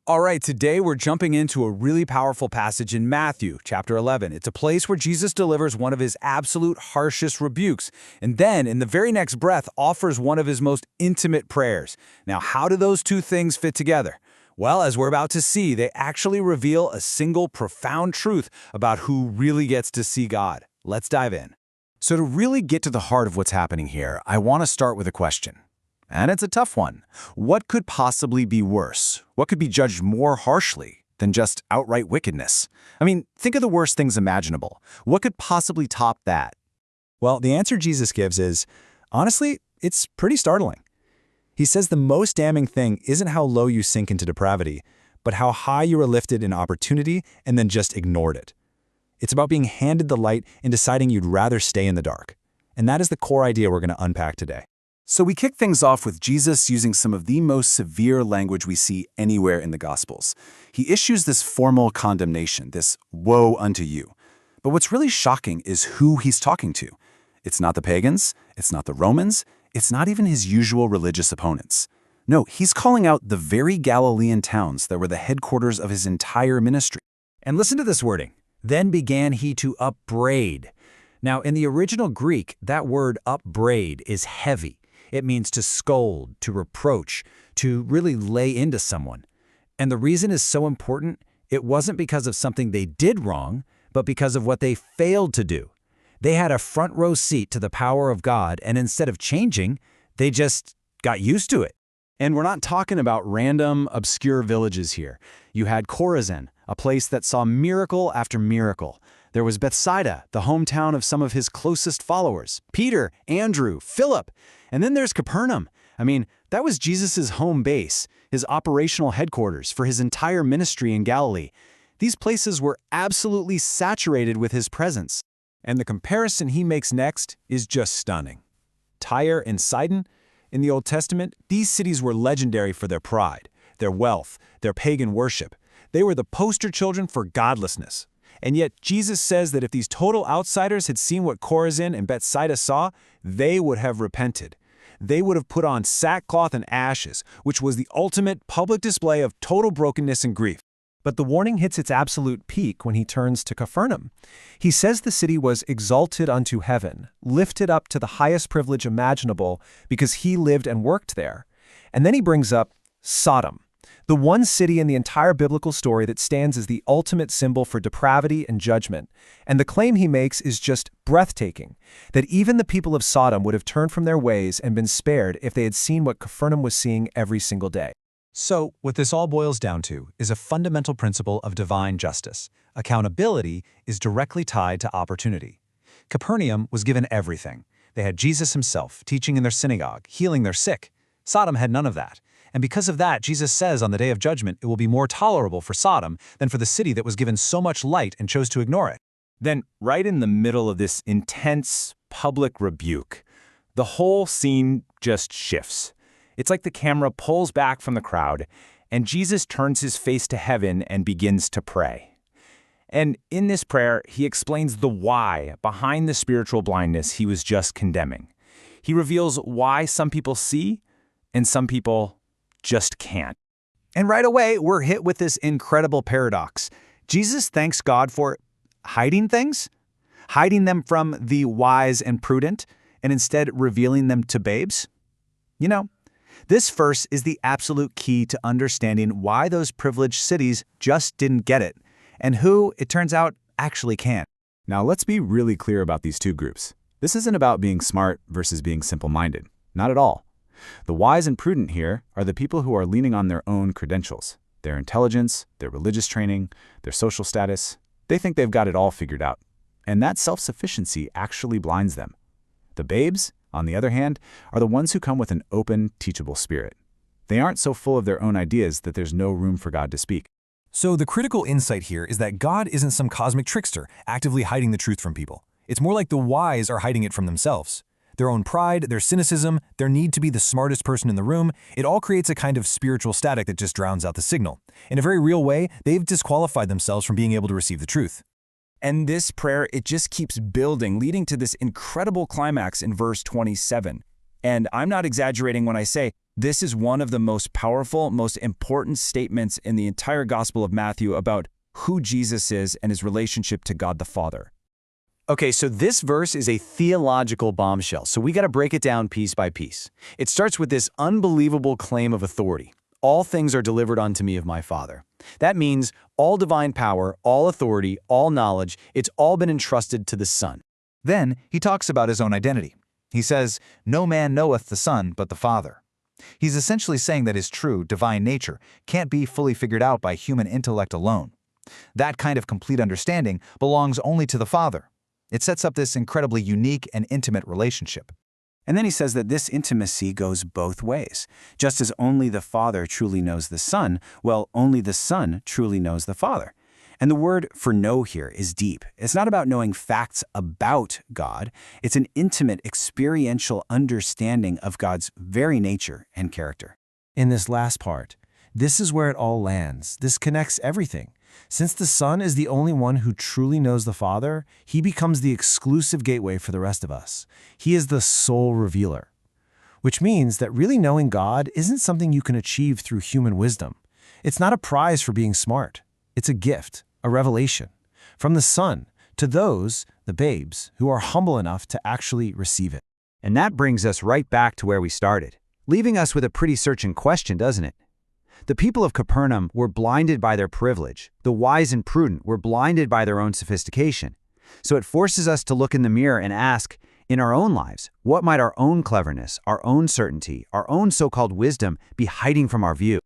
All right, today we're jumping into a really powerful passage in Matthew, chapter 11. It's a place where Jesus delivers one of his absolute harshest rebukes, and then, in the very next breath, offers one of his most intimate prayers. Now, how do those two things fit together? Well, as we're about to see, they actually reveal a single profound truth about who really gets to see God. Let's dive in. So to really get to the heart of what's happening here, I want to start with a question. And it's a tough one. What could possibly be worse? What could be judged more harshly than just outright wickedness? I mean, think of the worst things imaginable. What could possibly top that? Well, the answer Jesus gives is, honestly, it's pretty startling. He says the most damning thing isn't how low you sink into depravity, but how high you were lifted in opportunity and then just ignored it. It's about being handed the light and deciding you'd rather stay in the dark. And that is the core idea we're going to unpack today. So we kick things off with Jesus using some of the most severe language we see anywhere in the Gospels. He issues this formal condemnation, this woe unto you. But what's really shocking is who he's talking to. It's not the pagans, it's not the Romans, it's not even his usual religious opponents. No, he's calling out the very Galilean towns that were the headquarters of his entire ministry. And listen to this wording. Then began he to upbraid. Now, in the original Greek, that word upbraid is heavy. It means to scold, to reproach, to really lay into someone. And the reason is so important, it wasn't because of something they did wrong, but because of what they failed to do. They had a front row seat to the power of God, and instead of changing, they just got used to it. And we're not talking about random, obscure villages here. You had Chorazin, a place that saw miracle after miracle. There was Bethsaida, the hometown of some of his closest followers, Peter, Andrew, Philip. And then there's Capernaum. I mean, that was Jesus' home base, his operational headquarters for his entire ministry in Galilee. These places were absolutely saturated with his presence. And the comparison he makes next is just stunning. Tyre and Sidon, in the Old Testament, these cities were legendary for their pride, their wealth, their pagan worship. They were the poster children for godlessness. And yet Jesus says that if these total outsiders had seen what Chorazin and Bethsaida saw, they would have repented. They would have put on sackcloth and ashes, which was the ultimate public display of total brokenness and grief. But the warning hits its absolute peak when he turns to Capernaum. He says the city was exalted unto heaven, lifted up to the highest privilege imaginable because he lived and worked there. And then he brings up Sodom, the one city in the entire biblical story that stands as the ultimate symbol for depravity and judgment. And the claim he makes is just breathtaking, that even the people of Sodom would have turned from their ways and been spared if they had seen what Capernaum was seeing every single day. So, what this all boils down to is a fundamental principle of divine justice. Accountability is directly tied to opportunity. Capernaum was given everything. They had Jesus himself teaching in their synagogue, healing their sick. Sodom had none of that. And because of that, Jesus says on the day of judgment, it will be more tolerable for Sodom than for the city that was given so much light and chose to ignore it. Then, right in the middle of this intense public rebuke, the whole scene just shifts. It's like the camera pulls back from the crowd, and Jesus turns his face to heaven and begins to pray. And in this prayer, he explains the why behind the spiritual blindness he was just condemning. He reveals why some people see and some people just can't. And right away, we're hit with this incredible paradox. Jesus thanks God for hiding things, hiding them from the wise and prudent, and instead revealing them to babes. You know, this verse is the absolute key to understanding why those privileged cities just didn't get it, and who, it turns out, actually can. Now let's be really clear about these two groups. This isn't about being smart versus being simple-minded. Not at all. The wise and prudent here are the people who are leaning on their own credentials, their intelligence, their religious training, their social status. They think they've got it all figured out. And that self-sufficiency actually blinds them. The babes, on the other hand, are the ones who come with an open, teachable spirit. They aren't so full of their own ideas that there's no room for God to speak. So the critical insight here is that God isn't some cosmic trickster actively hiding the truth from people. It's more like the wise are hiding it from themselves. Their own pride, their cynicism, their need to be the smartest person in the room, it all creates a kind of spiritual static that just drowns out the signal. In a very real way, they've disqualified themselves from being able to receive the truth. And this prayer, it just keeps building, leading to this incredible climax in verse 27. And I'm not exaggerating when I say This is one of the most powerful, most important statements in the entire Gospel of Matthew about who Jesus is and his relationship to God the Father. Okay, so this verse is a theological bombshell, so we got to break it down piece by piece. It starts with this unbelievable claim of authority. All things are delivered unto me of my Father. That means all divine power, all authority, all knowledge, it's all been entrusted to the Son. Then he talks about his own identity. He says, "No man knoweth the Son but the Father." He's essentially saying that his true, divine nature can't be fully figured out by human intellect alone. That kind of complete understanding belongs only to the Father. It sets up this incredibly unique and intimate relationship. And then he says that this intimacy goes both ways. Just as only the Father truly knows the Son, well, only the Son truly knows the Father. And the word for know here is deep. It's not about knowing facts about God. It's an intimate, experiential understanding of God's very nature and character. In this last part, this is where it all lands. This connects everything. Since the Son is the only one who truly knows the Father, he becomes the exclusive gateway for the rest of us. He is the sole revealer, which means that really knowing God isn't something you can achieve through human wisdom. It's not a prize for being smart. It's a gift, a revelation, from the Son to those, the babes, who are humble enough to actually receive it. And that brings us right back to where we started, leaving us with a pretty searching question, doesn't it? The people of Capernaum were blinded by their privilege. The wise and prudent were blinded by their own sophistication. So it forces us to look in the mirror and ask, in our own lives, what might our own cleverness, our own certainty, our own so-called wisdom be hiding from our view?